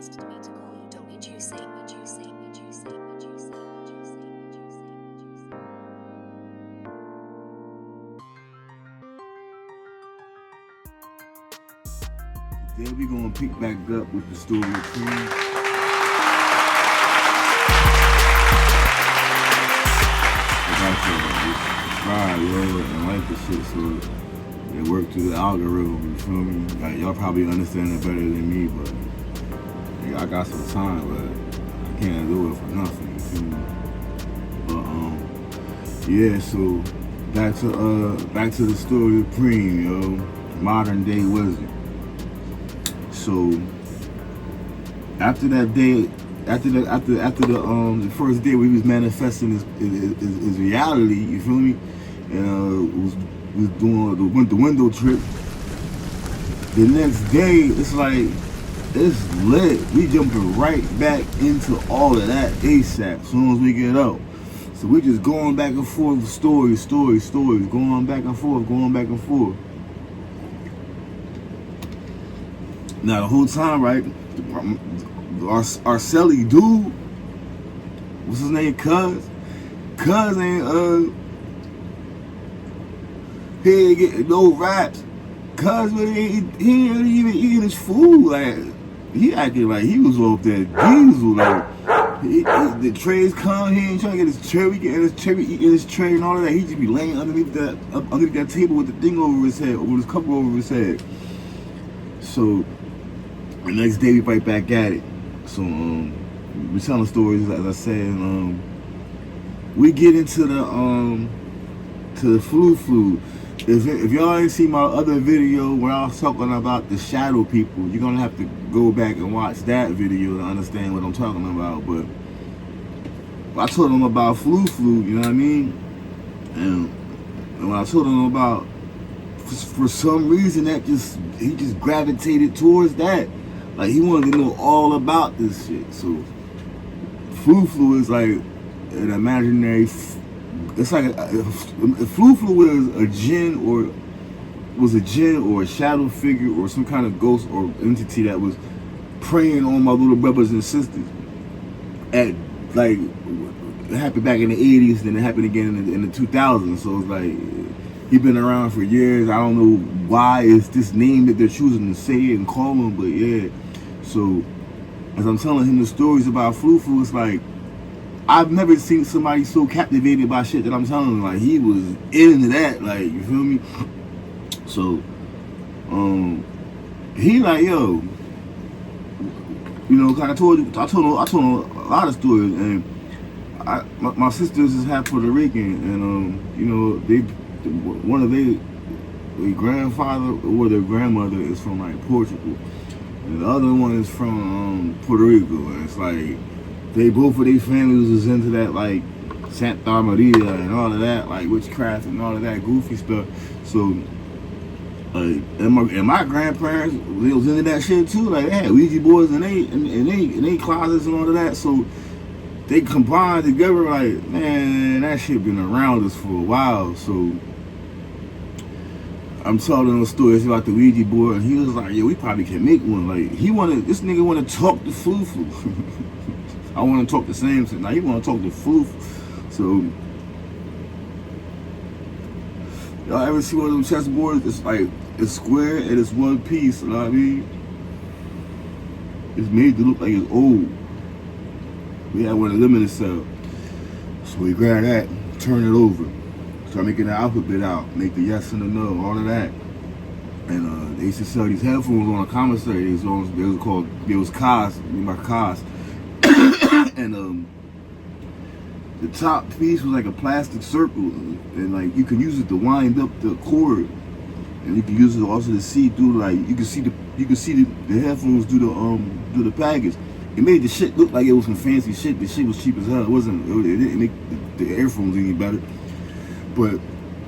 asked me to call you. Don't need you say, need you say, need you say, need you say, need you say, need you say, need you say. Then we gonna pick back up with the story of PREME. Subscribe, yo, and like the shit so it work through the algorithm, you feel me? Like, y'all probably understand it better than me, but yeah, I got some time, but I can't do it for nothing, you feel me? But yeah, so back to the story of PREME, yo. Modern day wizard. So after that day, after the first day where he was manifesting his reality, you feel me? Was doing the window trip. The next day, it's like it's lit. We jumping right back into all of that ASAP as soon as we get up. So we just going back and forth, stories, going back and forth. Now the whole time, right? Our Celly dude, what's his name? Cuz ain't he ain't getting no raps. Cuz he ain't even eating his food. Like he acting like he was off that diesel. Like the trays come, he ain't trying to get his cherry, eating his tray and all of that. He just be laying underneath that table with the thing over his head, with his cover over his head. So the next day we right back at it. So we telling stories, as I said. We get into the flu. If y'all ain't seen my other video where I was talking about the shadow people, you're gonna have to go back and watch that video to understand what I'm talking about. But I told them about flu, you know what I mean? And when I told them about, for some reason he just gravitated towards that. Like he wanted to know all about this shit. So flu is like an imaginary. It's like flu was a jinn or a shadow figure or some kind of ghost or entity that was preying on my little brothers and sisters. At like it happened back in the 80s, then it happened again in the 2000s. So it's like he's been around for years. I don't know why it's this name that they're choosing to say and call him, but yeah. So as I'm telling him the stories about flu, it's like I've never seen somebody so captivated by shit that I'm telling him. Like he was into that, like, you feel me? So he like, yo, you know, I told him a lot of stories, and my sisters is half Puerto Rican, and you know, one of their grandfather or their grandmother is from like Portugal, and the other one is from Puerto Rico. And it's like both of their families was into that, like Santa Maria and all of that, like witchcraft and all of that goofy stuff. So and my grandparents, they was into that shit too. Like they had Ouija boards in they closets and all of that. So they combined together. Like, man, that shit been around us for a while. So I'm telling them stories about the Ouija board, and he was like, "Yeah, we probably can make one." Like this nigga want to talk to flu. I want to talk the same thing. Now he want to talk to flu. So y'all ever see one of them chessboards? It's like it's square and it's one piece. You know what I mean? It's made to look like it's old. We had one of them in the cell, so we grab that, turn it over. Start making the alphabet out, make the yes and the no, all of that. And they used to sell these headphones on a commissary. They was Cos, my Cos. And the top piece was like a plastic circle, and like you can use it to wind up the cord, and you can use it also to see through. Like you can see the headphones through the package. It made the shit look like it was some fancy shit. The shit was cheap as hell. It didn't make the earphones any better. But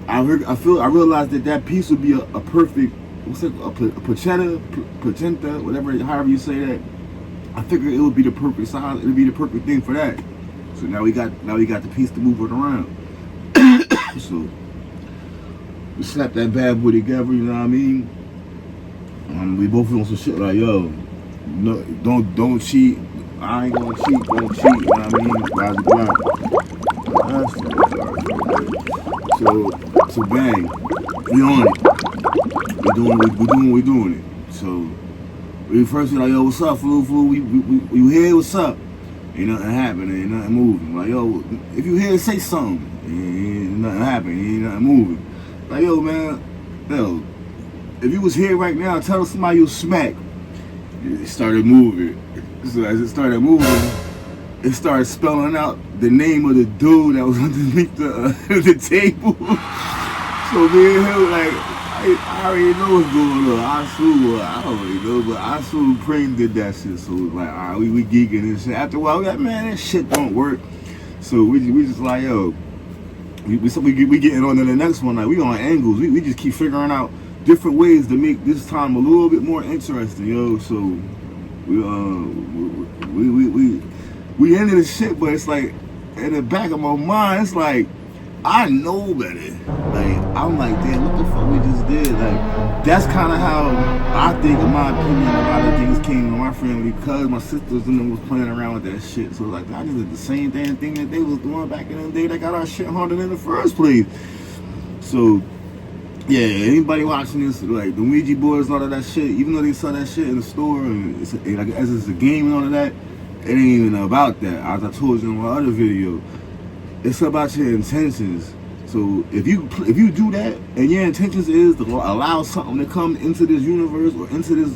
I realized that piece would be a perfect, what's it, a placenta, whatever, however you say that. I figured it would be the perfect size. It would be the perfect thing for that. So now we got the piece to move it around. So we slapped that bad boy together. You know what I mean? We both on some shit like, yo, No, don't cheat. I ain't gonna cheat. Don't cheat. You know what I mean? Blah blah blah. So bang, we on it. We doing it. So we first be like, yo, what's up, flu? We here? What's up? Ain't nothing happening. Ain't nothing moving. Like, yo, if you here, say something. Ain't nothing happening. Ain't nothing moving. Like, yo, man, yo, if you was here right now, tell somebody you smack. It started moving. So as it started moving, it started spelling out the name of the dude that was underneath the table. So me and him, like, I already know what's going on. I already know, but I assume PREME did that shit. So it was like, all right, we geeking and shit. After a while, we like, man, that shit don't work. So we just like, yo, we getting on to the next one. Like, we on angles. We just keep figuring out different ways to make this time a little bit more interesting, yo. So we into the shit, but it's like in the back of my mind, it's like I know better. Like I'm like, damn, what the fuck we just did? Like that's kind of how I think, in my opinion, a lot of things came to my family because my sisters and them was playing around with that shit. So like I just did the same damn thing that they was doing back in the day that got our shit haunted in the first place. So yeah, anybody watching this, like the Ouija boards and all of that shit, even though they sell that shit in the store and like as it's a game and all of that, it ain't even about that. As I told you in my other video, it's about your intentions. So if you do that and your intentions is to allow something to come into this universe or into this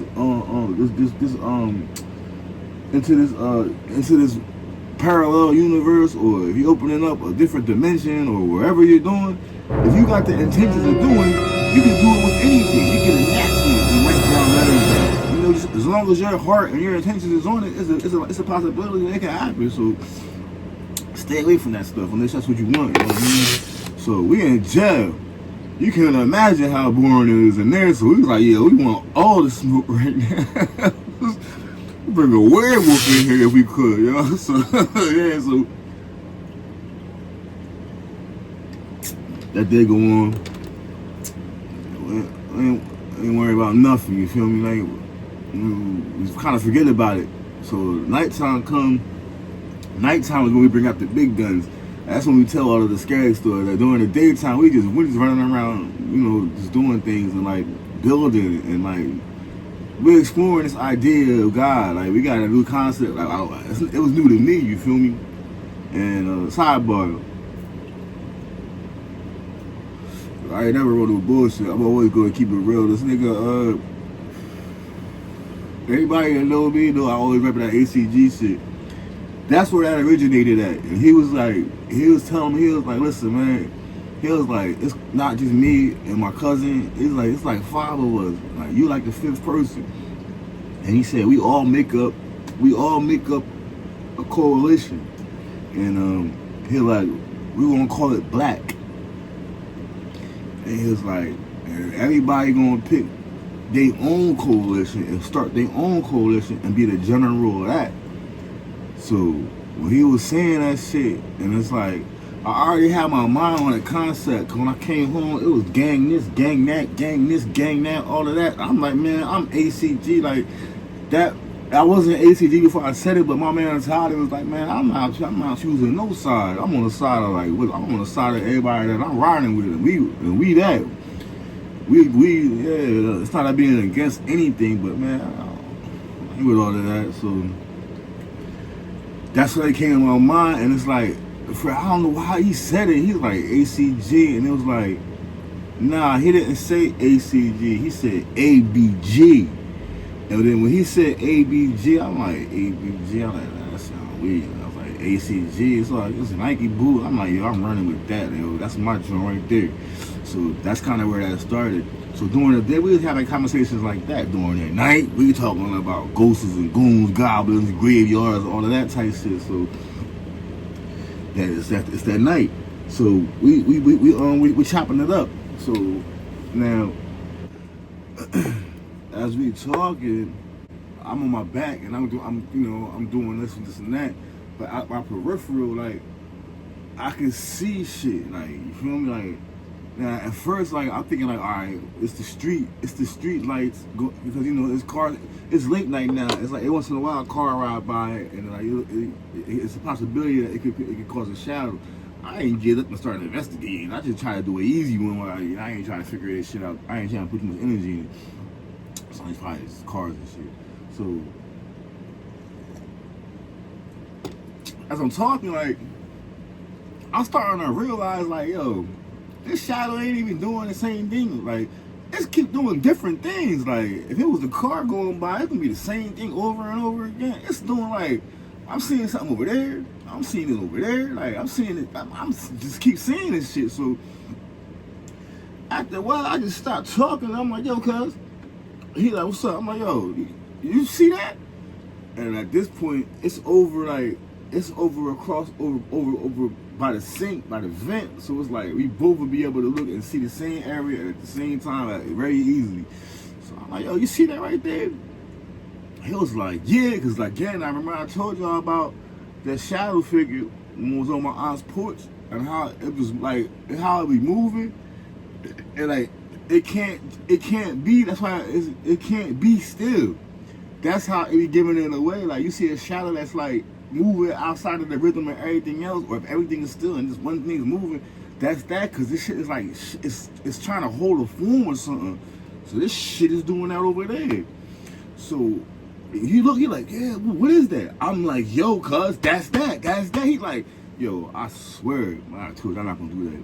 into this parallel universe, or if you're opening up a different dimension or wherever you're doing, if you got the intentions of doing, you can do it with anything. You can enact it and write down letters. You know, just as long as your heart and your intentions is on it, it's a possibility that it can happen. So stay away from that stuff unless that's what you want. You know what I mean? So we in jail. You can imagine how boring it is in there. So we was like, yeah, we want all the smoke right now. Bring a werewolf in here if we could, you know. So yeah, so that day go on. Ain't worry about nothing. You feel me? Like we kind of forget about it. So nighttime come. Nighttime is when we bring out the big guns. That's when we tell all of the scary stories. Like during the daytime, we just running around, you know, just doing things and like building and like we're exploring this idea of God. Like we got a new concept. Like it was new to me. You feel me? And sidebar. I ain't never wrote no bullshit. I'm always going to keep it real. This nigga, everybody that know me know I always remember that ACG shit. That's where that originated at. And he was telling me, he was like, listen, man, he was like, it's not just me and my cousin. It's like 5 of us. Like you like the 5th person. And he said we all make up a coalition. And he like, we gonna call it Black. And he was like, and everybody gonna pick their own coalition and start their own coalition and be the general of that. So when he was saying that shit, and it's like, I already had my mind on the concept. When I came home, it was gang this, gang that, gang this, gang that, all of that. I'm like, man, I'm ACG. Like that, I wasn't ACG before I said it, but my man Todd was like, man, I'm not choosing no side. I'm on the side of I'm on the side of everybody that I'm riding with, and we that. Yeah, it's not like being against anything, but man, I ain't with all of that. So that's what came to my mind, and it's like, I don't know why he said it. He's like ACG, and it was like, nah, he didn't say ACG. He said ABG. And then when he said ABG, I'm like, ABG. I'm like, nah, that sounds weird. I was like, ACG. It's like, it's Nike boot. I'm like, yo, I'm running with that. Yo, that's my joint right there. So that's kind of where that started. So during the day, we was having conversations like that. During the night, we talking about ghosts and goons, goblins, graveyards, all of that type shit. So it's that night. So we chopping it up. So now, as we talking, I'm on my back and I'm doing this and that. But my peripheral, like, I can see shit. Like, you feel me? Like Now, at first, like, I'm thinking, like, all right, it's the street lights, because, you know, it's late night now. It's like, once in a while, a car ride by, and, like, it's a possibility that it could cause a shadow. I ain't get up and start investigating. I just try to do an easy one where I ain't trying to figure this shit out. I ain't trying to put too much energy in it. So it's probably just cars and shit. So, as I'm talking, like, I'm starting to realize, like, yo, this shadow ain't even doing the same thing. Like, it's keep doing different things. Like, if it was a car going by, it's gonna be the same thing over and over again. It's doing, like, I'm seeing something over there. I'm seeing it over there. Like, I'm seeing it. I'm just keep seeing this shit. So, after a while, I just stopped talking. I'm like, yo, cuz. He like, what's up? I'm like, yo, you see that? And at this point, it's over, like, it's over across, over by the sink, by the vent. So it's like, we both would be able to look and see the same area at the same time, like, very easily. So I'm like, yo, you see that right there? He was like, yeah, because, like, again, I remember I told y'all about that shadow figure when it was on my aunt's porch, and how it was, like, how it be moving, and, like, it can't be, that's why it can't be still. That's how it be giving it away. Like, you see a shadow that's, like, moving outside of the rhythm and everything else, or if everything is still and just one thing is moving, that's that, because this shit is like, it's trying to hold a form or something. So this shit is doing that over there. So he like, yeah, what is that? I'm like, yo, cuz, that's that. He like, yo, I swear, I'm not gonna do that.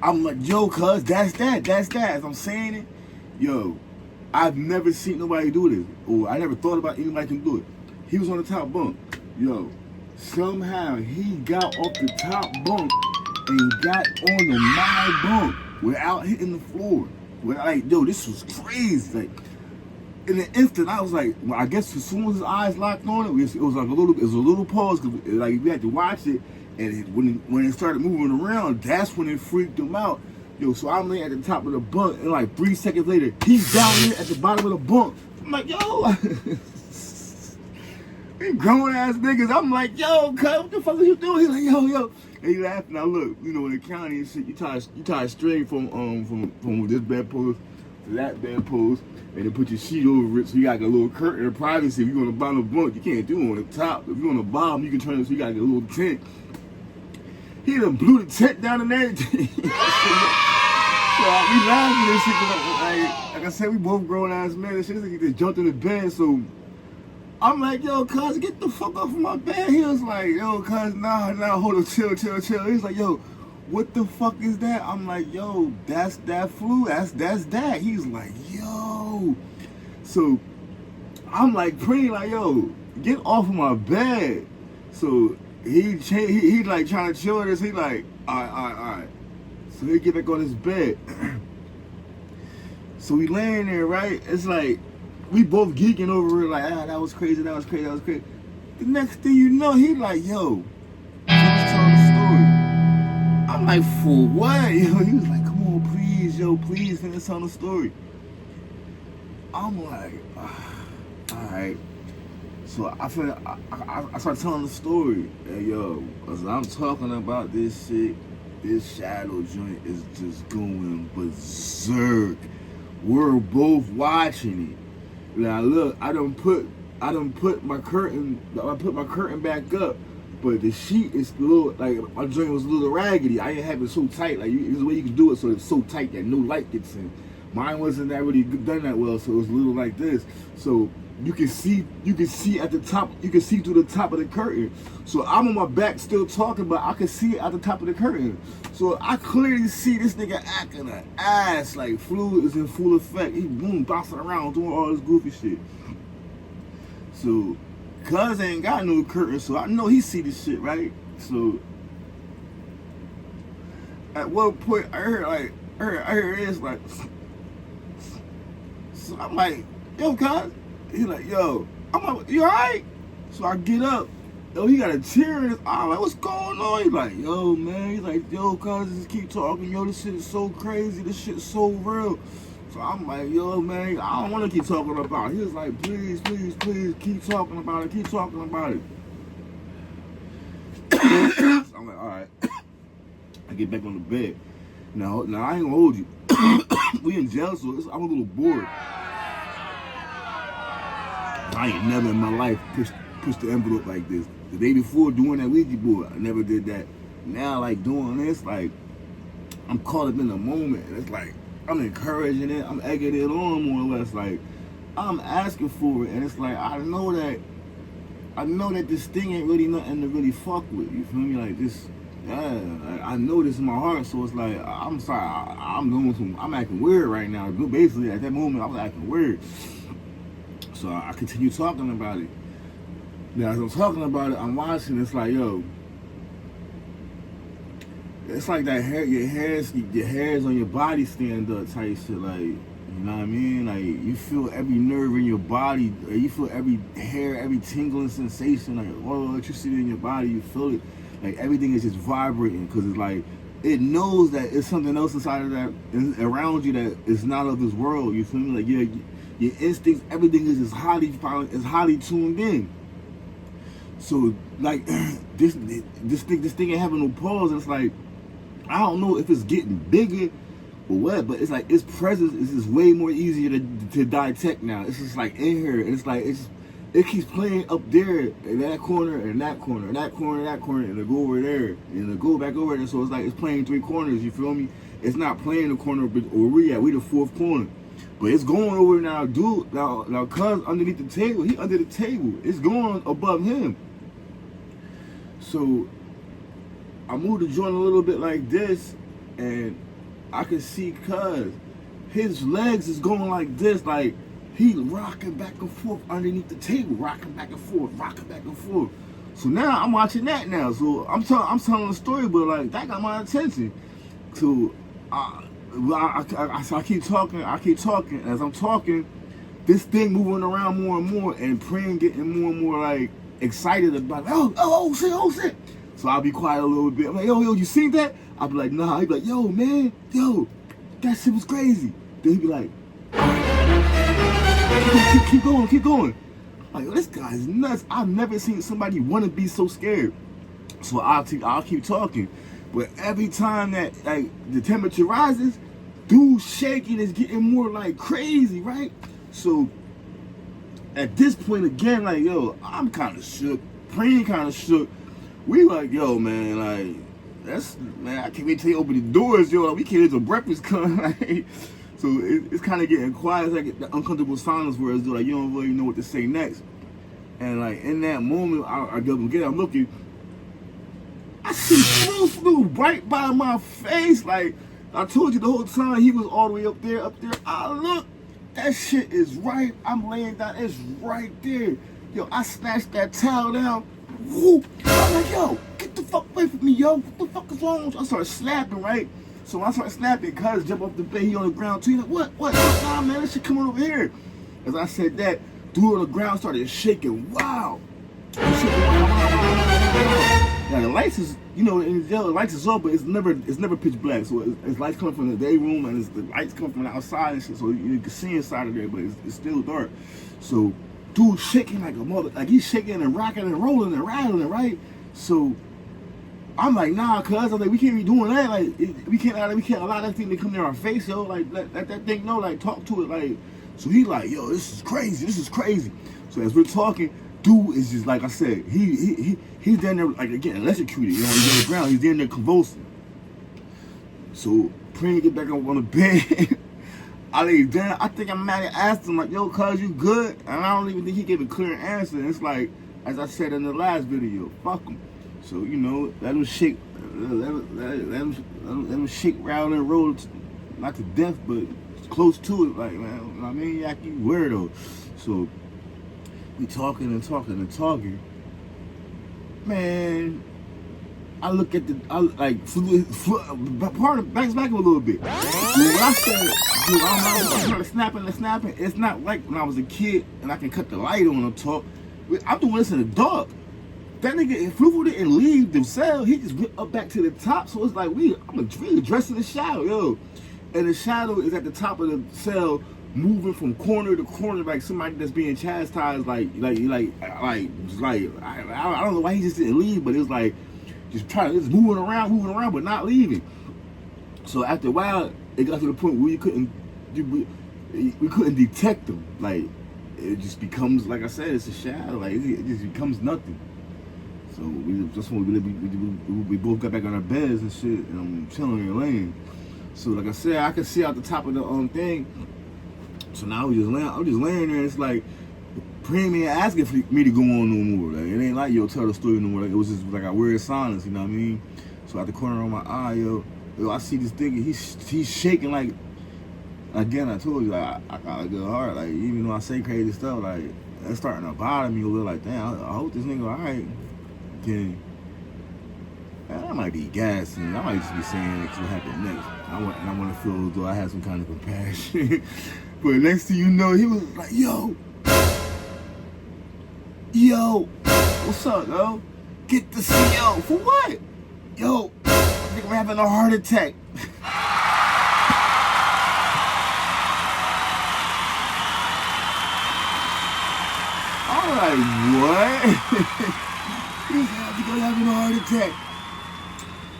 I'm like, yo, cuz, that's that. As I'm saying it, yo, I've never seen nobody do this, or I never thought about anybody can do it. He was on the top bunk. Yo, somehow he got off the top bunk and got on my bunk without hitting the floor. Like, yo, this was crazy. Like, in an instant, I was like, well, I guess as soon as his eyes locked on it, it was like a little pause, because, like, we had to watch it, and when it started moving around, that's when it freaked him out. Yo, so I'm laying at the top of the bunk, and like 3 seconds later, he's down here at the bottom of the bunk. I'm like, yo, grown ass niggas. I'm like, yo, cuz, what the fuck are you doing? He's like, yo. And he laughing. I look, you know, in the county and shit, you tie a string from this bedpost to that bedpost, and then put your sheet over it, so you got a little curtain of privacy. If you're on the bottom of the bunk, you can't do it on the top. If you're on the bottom, you can turn it so you got a little tent. He done blew the tent down and everything. So we laughing and shit, cause like I said, we both grown ass men and shit. This nigga just jumped in the bed, so I'm like, yo, cuz, get the fuck off of my bed. He was like, yo, cuz, nah, hold on, chill. He's like, yo, what the fuck is that? I'm like, yo, that's that flu. That's that. He's like, yo. So I'm like, praying, like, yo, get off of my bed. So he like trying to chill this. He like, all right. So he get back on his bed. So we laying there, right? It's like, we both geeking over it, like, that was crazy. The next thing you know, he like, yo, finish telling the story. I'm like, for what? Yo, he was like, come on, please finish telling the story. I'm like, all right. So I started telling the story. And yo, as I'm talking about this shit, this shadow joint is just going berserk. We're both watching it. Now look, I done put my curtain back up, but the sheet is a little, like, my joint was a little raggedy. I didn't have it so tight. Like, there's a way you can do it so it's so tight that no light gets in. Mine wasn't that really done that well, so it was a little like this. So you can see at the top, you can see through the top of the curtain. So I'm on my back still talking, but I can see it at the top of the curtain. So I clearly see this nigga acting an ass, like flu is in full effect. He bouncing around doing all this goofy shit. So cuz ain't got no curtain, so I know he see this shit, right? So at one point I heard it's like, so I'm like, yo, cuz. He's like, yo, I'm like, you alright? So I get up. Yo, he got a tear in his eye. I'm like, what's going on? He's like, yo, man. He's like, yo, cuz, just keep talking. Yo, this shit is so crazy. This shit is so real. So I'm like, yo, man, I don't want to keep talking about it. He was like, please, keep talking about it. So I'm like, all right. I get back on the bed. Now I ain't gonna hold you. We in jail, so I'm a little bored. I ain't never in my life pushed the envelope like this. The day before doing that Ouija board, I never did that. Now, like doing this, like I'm caught up in the moment, and it's like I'm encouraging it, I'm egging it on more or less. Like I'm asking for it, and it's like I know that this thing ain't really nothing to really fuck with. You feel me? Like this, yeah. I know this in my heart, so it's like I'm sorry, I'm acting weird right now. Basically, at that moment, I was acting weird. So I continue talking about it. Now, as I'm talking about it, I'm watching. It's like, yo, it's like that hair, your hairs on your body stand up type shit. Like, you know what I mean? Like you feel every nerve in your body. You feel every hair, every tingling sensation. Like all the electricity in your body, you feel it. Like everything is just vibrating because it's like it knows that it's something else inside of that around you that is not of this world. You feel me? Like your instincts, everything is just highly tuned in. So like this thing ain't having no pause. And it's like I don't know if it's getting bigger or what, but it's like its presence is just way more easier to detect now. It's just like in here, and it's like it keeps playing up there in that corner and that corner and that corner and that corner, and it'll go over there and it'll go back over there. So it's like it's playing three corners. You feel me? It's not playing the corner where we at. We the fourth corner. But it's going over now, dude. Now, cuz underneath the table, he under the table. It's going above him. So I moved the joint a little bit like this, and I can see cuz his legs is going like this, like he rocking back and forth underneath the table, rocking back and forth, rocking back and forth. So now I'm watching that now. So I'm telling the story, but like that got my attention. So I keep talking. As I'm talking, this thing moving around more and more, and PREME getting more and more like excited about it. Oh shit. So I'll be quiet a little bit. I'm like, yo, you seen that? I'll be like, nah. He'll be like, yo, man, that shit was crazy. Then he'll be like, keep going. I'm like, this guy's nuts. I've never seen somebody want to be so scared. So I'll keep talking. But every time that like the temperature rises, dude shaking is getting more like crazy, right? So at this point again, like, yo, I'm kind of shook. PREME kind of shook. We like, yo, man, like, I can't wait till you open the doors, yo. Like, we can't wait till breakfast come. Like, so it's kind of getting quiet. It's like the uncomfortable silence where it's like you don't really know what to say next. And like in that moment, I'm looking. I see flew right by my face. Like I told you the whole time, he was all the way up there. I look, that shit is right. I'm laying down, it's right there. Yo, I snatched that towel down. Whoop. I'm like, yo, get the fuck away from me, yo. What the fuck is wrong with you? I started snapping, right? So when I started snapping, cuz jump off the bed, he on the ground too. He like, what? Nah, man, this shit coming over here. As I said that, dude on the ground started shaking. Wow. Now the lights is, in the jail, the lights is off, but it's never pitch black. So it's lights coming from the day room, and the lights coming from the outside and shit. So you can see inside of there, but it's still dark. So dude shaking like a mother, like he's shaking and rocking and rolling and rattling, right? So I'm like, nah, cuz I'm like, we can't be doing that. Like we can't allow that thing to come near our face, yo. Like let that thing know, like talk to it, like. So he like, yo, this is crazy. So as we're talking, dude is just like I said, he's down there like again electrocuted, he's on the ground, he's down there convulsing. So PREME get back up on the bed. I lay down. I think I might have asked him like, yo, cuz you good? And I don't even think he gave a clear answer. And it's like, as I said in the last video, fuck him. So let him shake, let him shake, rattle and roll, not to death, but close to it. Like, man, I mean, you weirdo. So we talking. Man, I look at part of backs back a little bit. When I said, dude, I'm trying to snapping, it's not like when I was a kid and I can cut the light on and talk. I'm doing this in the dark. That nigga, if Fluffo didn't leave the cell, he just went up back to the top. So it's like I'm really addressing the shadow, yo. And the shadow is at the top of the cell, moving from corner to corner like somebody that's being chastised, I don't know why he just didn't leave, but it's like just moving around, but not leaving. So after a while, it got to the point where we couldn't detect them. Like, it just becomes, like I said, it's a shadow. Like, it just becomes nothing. So we both got back on our beds and shit, and I'm chilling and laying. So like I said, I could see out the top of the thing. So now I'm just laying there. And it's like PREME ain't asking for me to go on no more. Like, it ain't like yo tell the story no more. Like, it was just like a weird silence. You know what I mean? So at the corner of my eye, yo, I see this thing. He's shaking like. Again, I told you, like, I got a good heart. Like, even though I say crazy stuff, like, it's starting to bother me a little. Like, damn, I hope this nigga alright. Then, man, I might be gassing. I might just be saying it 'cause what happened next. I want to feel as though I had some kind of compassion. But next thing you know, he was like, yo, what's up, yo? Get the CO. For what? Yo, I think I'm having a heart attack. I'm like, what? He was like, I think I'm having a heart attack.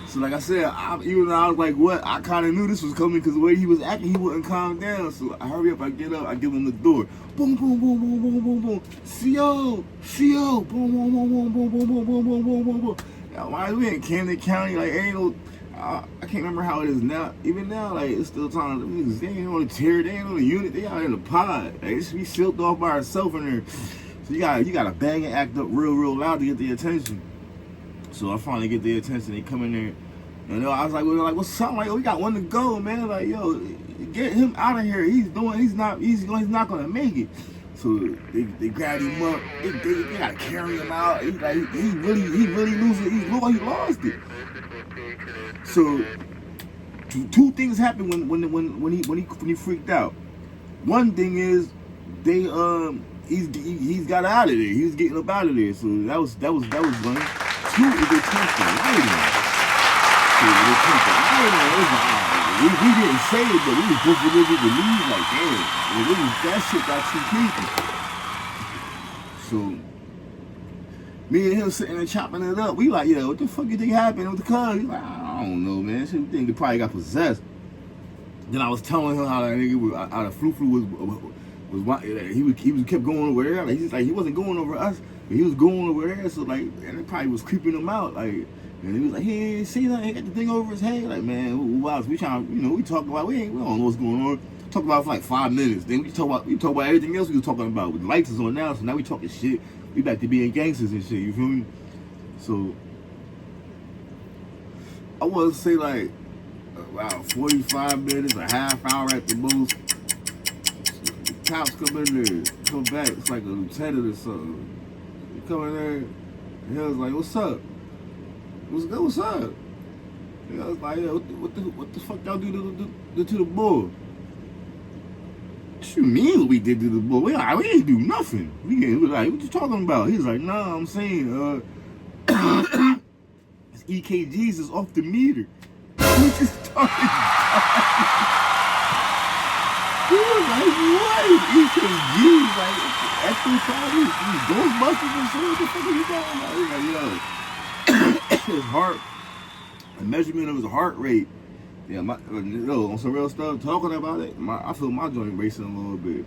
So like I said, even though I was like, what? I kind of knew this was coming because the way he was acting, he wouldn't calm down. So I hurry up, I get up, I give him the door. Boom, boom, boom, boom, boom, boom, boom. CO, boom, boom, boom, boom, boom, boom, boom, boom, boom, boom, boom, boom. Now, why we in Camden County? Like, ain't no, I can't remember how it is now. Even now, like, it's still time. Niggas, they ain't on the tier, they ain't on the unit, they out in the pod. Like, it should be sealed off by herself in there. So you gotta bang and act up real loud to get their attention. So I finally get their attention. They come in there, and I was like, what's up? Like, oh, we got one to go, man. Like, yo, get him out of here. He's not gonna make it. So they grabbed him up. They gotta carry him out. He really losing. He lost it. So two things happened when he freaked out. One thing is he's got out of there. He was getting up out of there. So that was one. Two is they touched the lighting. So they touched the lighting. We didn't say it, but we was both ready to leave. Like, damn, that shit got too creepy. So me and him sitting there chopping it up. We like, what the fuck you think happened with the car? He's like, I don't know, man. Shit, we think he probably got possessed. Then I was telling him how that nigga how the flu he kept going over there. Like, he wasn't going over us, but he was going over there. So like, and it probably was creeping him out. Like, and he was like, he ain't see nothing. He got the thing over his head. Like, man, we trying, we talk about, we don't know what's going on. Talk about it for like 5 minutes. Then we talk about everything else we was talking about. With the lights is on now, so now we talking shit. We back to being gangsters and shit. You feel me? So I want to say like about 45 minutes, a half hour at the most. Cops come in there, come back. It's like a lieutenant or something. They come in there, and he was like, "What's up? What's good? What's up?" And I was like, "Yeah, what the fuck y'all do to the bull?" What you mean what we did to the bull? We ain't do nothing. We was like, "What you talking about?" He's like, "Nah, I'm saying, it's EKGs is off the meter." We just talking about. He was like, what? EKGs, like, exercise, Ghostbusters and shit, what the fuck are you talking about? He's like, his heart, the measurement of his heart rate, on some real stuff, talking about it, I feel my joint racing a little bit.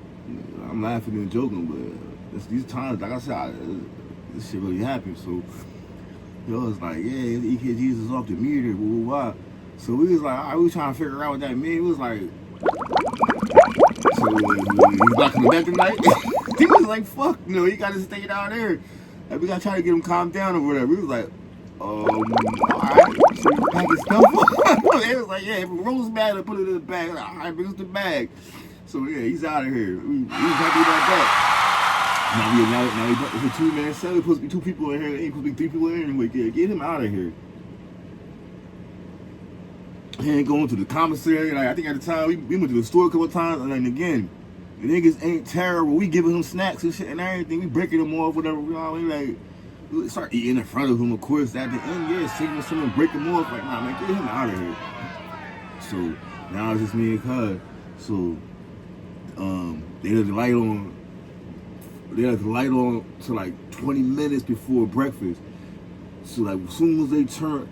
I'm laughing and joking, but these times, like I said, this shit really happened, so, it's like, yeah, the EKGs is off the meter, blah. So we was like, all right, we was trying to figure out what that meant. It was like, so he's not coming back tonight. He was like, fuck, he gotta stay down there. Like, we gotta try to get him calmed down or whatever. We was like, alright. So we pack his stuff up. They was like, yeah, if it rolls bag, I put it in the bag. Like, alright, bring us the bag. So yeah, he's out of here. We was happy about that. Now it's a 2-man cell. There's supposed to be 2 people in here. There ain't supposed to be 3 people in here anyway. Yeah, get him out of here. He ain't going to the commissary. Like, I think at the time, we went to the store a couple of times, and then again, the niggas ain't terrible. We giving him snacks and shit and everything. We breaking them off, whatever. We start eating in front of him, of course. At the end, taking someone, break him off. Like, nah, man, get him out of here. So, now it's just me and Cuz. So, they had the light on. They had the light on to like 20 minutes before breakfast. So, like, as soon as they turned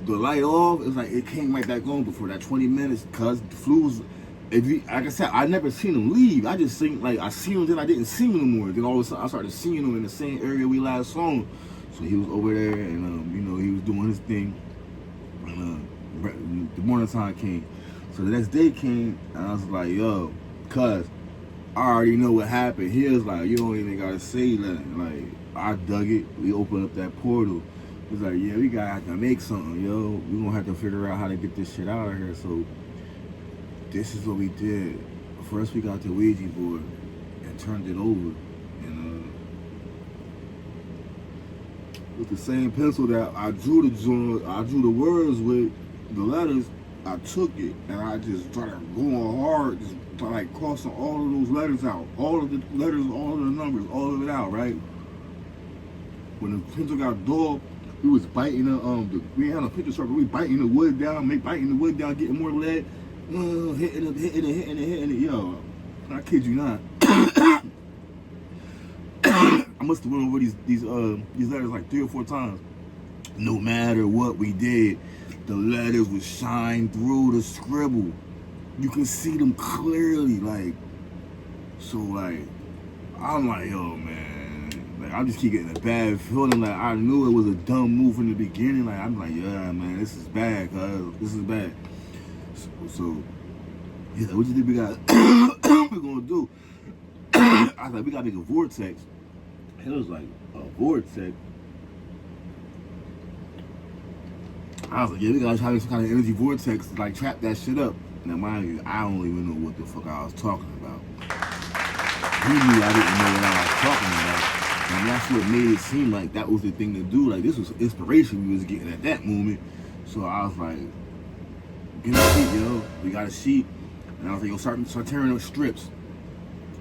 the light off, it's like it came right back on before that 20 minutes, cause the flu was, if you, like I said, I never seen him leave. I just seen, like, I seen him, then I didn't see him anymore. Then all of a sudden I started seeing him in the same area we last saw him. So he was over there, and you know, he was doing his thing. And the morning time came. So the next day came, and I was like, yo, cuz I already know what happened. He was like, you don't even gotta say nothing. Like, I dug it. We opened up that portal. It's like, yeah, we gotta have to make something, yo. We gonna have to figure out how to get this shit out of here. So this is what we did. First, we got the Ouija board and turned it over, and with the same pencil that I drew the words with, the letters. I took it and I just started going hard, just like crossing all of those letters out, all of the letters, all of the numbers, all of it out, right? When the pencil got dull, we was biting we had a picture sharpener, we biting the wood down, getting more lead, hitting it, yo. I kid you not. I must have went over these letters like 3 or 4 times. No matter what we did, the letters would shine through the scribble. You can see them clearly, like. So like, I'm like, yo, man. Like, I just keep getting a bad feeling. Like, I knew it was a dumb move from the beginning. Like, I'm like, yeah, man, this is bad, cuz. This is bad. So yeah, what you think we got? We're gonna do? I was like, we gotta make a vortex. It was like a vortex. I was like, yeah, we gotta try some kind of energy vortex to like trap that shit up. Now, mind you, I don't even know what the fuck I was talking about. He knew I didn't know what I was talking about. And that's what made it seem like that was the thing to do. Like, this was inspiration we was getting at that moment. So I was like, get a sheet, yo. We got a sheet. And I was like, yo, start tearing up strips.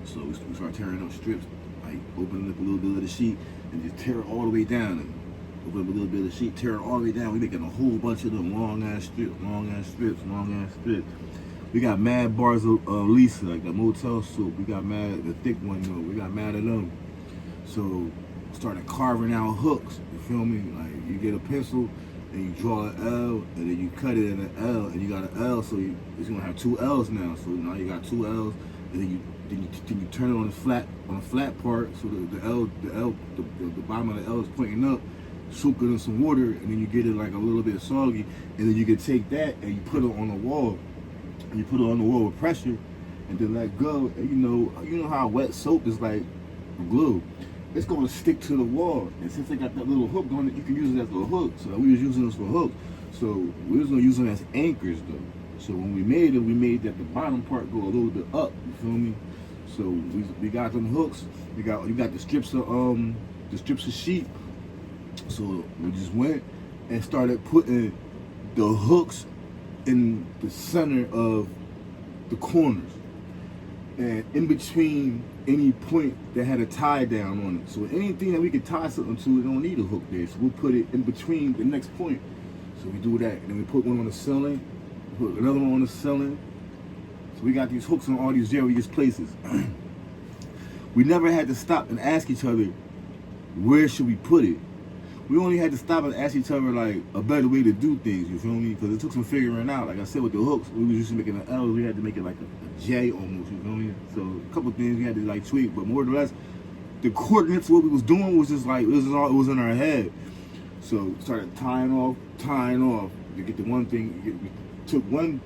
So we start tearing up strips. Like, opening up a little bit of the sheet and just tear it all the way down. And open up a little bit of the sheet, tear it all the way down. We making a whole bunch of them long ass strips. We got mad bars of Lisa, like the motel soup. We got mad, the thick one though. We got mad at them. So started carving out hooks. You feel me? Like, you get a pencil and you draw an L, and then you cut it in an L, and you got an L. So it's gonna have 2 L's now. So now you got 2 L's, and then you turn it on the flat part. So the bottom of the L is pointing up. Soak it in some water, and then you get it like a little bit soggy, and then you can take that and you put it on the wall, and you put it on the wall with pressure, and then let go. And you know how wet soap is like glue. It's gonna stick to the wall, and since they got that little hook on it, you can use it as a hook. So we was using this for hooks. So we was gonna use them as anchors though. So when we made it, we made that the bottom part go a little bit up. You feel me? So we got them hooks. You got the strips of sheet. So we just went and started putting the hooks in the center of the corners and in between any point that had a tie down on it. So anything that we could tie something to, it don't need a hook there. So we'll put it in between the next point. So we do that, and then we put one on the ceiling, put another one on the ceiling. So we got these hooks on all these various places. We never had to stop and ask each other, where should we put it? We only had to stop and ask each other like a better way to do things, you feel me? Because it took some figuring out. Like I said, with the hooks, we was used to making an L, we had to make it like a J almost, you feel me? So a couple of things we had to like tweak, but more or less, the coordinates, what we was doing was just like, it was in our head. So we started tying off, to get the one thing. We took one,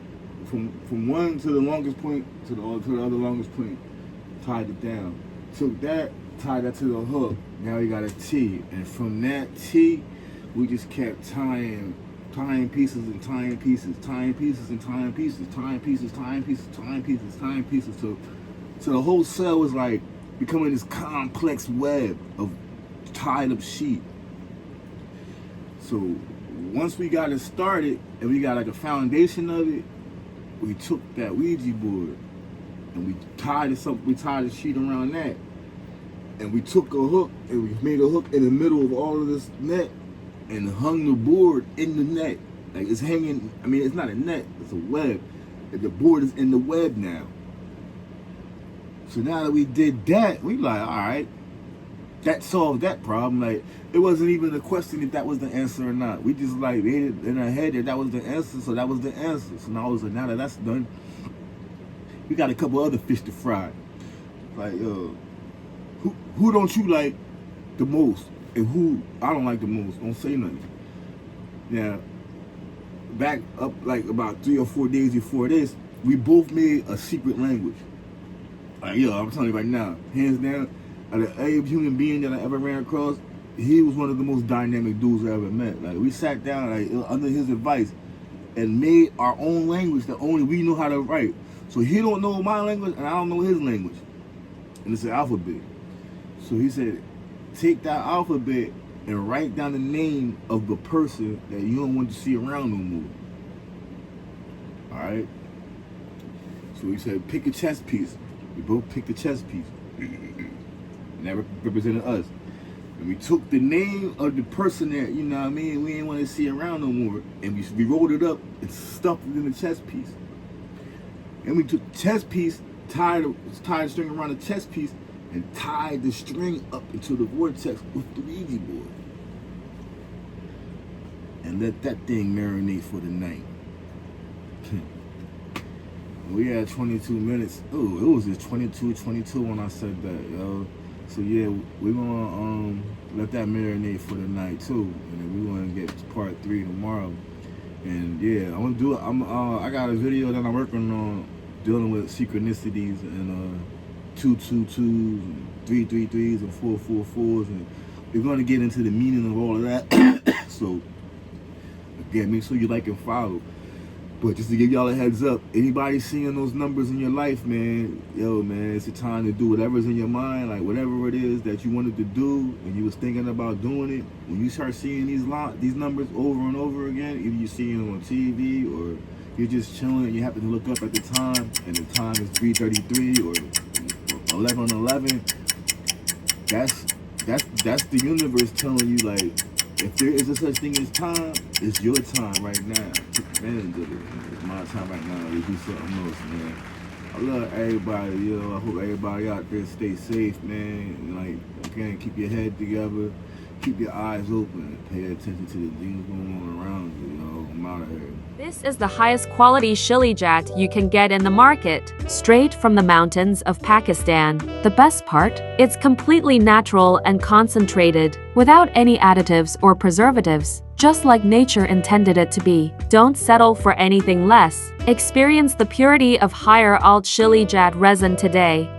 from one to the longest point, to the other longest point, tied it down. Took that, tied that to the hook. Now we got a T, and from that T, we just kept tying pieces and tying pieces, tying pieces and tying pieces, tying pieces, tying pieces, tying pieces, tying pieces. So the whole cell was like becoming this complex web of tied up sheet. So once we got it started and we got like a foundation of it, we took that Ouija board and we tied the sheet around that. And we took a hook and we made a hook in the middle of all of this net and hung the board in the net. Like, it's hanging, I mean, it's not a net, it's a web. And the board is in the web now. So now that we did that, we like, all right, that solved that problem. Like, it wasn't even a question if that was the answer or not. We just like made it in our head that that was the answer, so that was the answer. So now I was like, now that that's done, we got a couple other fish to fry. Like, who don't you like the most, and who I don't like the most? Don't say nothing. Now, back up like about 3 or 4 days before this, we both made a secret language. Like, I'm telling you right now, hands down, out of every human being that I ever ran across, he was one of the most dynamic dudes I ever met. Like, we sat down like under his advice and made our own language that only we know how to write. So he don't know my language and I don't know his language, and it's an alphabet. So he said, take that alphabet and write down the name of the person that you don't want to see around no more. All right. So he said, pick a chess piece. We both picked a chess piece. And that represented us. And we took the name of the person that, we didn't want to see around no more, and we rolled it up and stuffed it in the chess piece. And we took the chess piece, tied the string around the chess piece, and tied the string up into the vortex with the Ouija board. And let that thing marinate for the night. We had 22 minutes. Oh, it was just 22 when I said that, yo. So yeah, we're gonna let that marinate for the night too, and then we're gonna get to part 3 tomorrow. And yeah, I'm gonna do it. I got a video that I'm working on dealing with synchronicities and 222s and 333s and 444s, and we're gonna get into the meaning of all of that. So again, make sure you like and follow. But just to give y'all a heads up, anybody seeing those numbers in your life, man, it's the time to do whatever's in your mind, like whatever it is that you wanted to do and you was thinking about doing it. When you start seeing these numbers over and over again, either you're seeing them on TV or you're just chilling and you happen to look up at the time and the time is 3:33 or 11:11. That's the universe telling you, like, if there is a such thing as time, it's your time right now. Take advantage of it. It's my time right now to do something else, man. I love everybody, I hope everybody out there stay safe, man. And, like, again, keep your head together, keep your eyes open, pay attention to the things going on around you, I'm out of here. This is the highest quality Shilajit you can get in the market, straight from the mountains of Pakistan. The best part? It's completely natural and concentrated, without any additives or preservatives, just like nature intended it to be. Don't settle for anything less. Experience the purity of higher alt Shilajit resin today.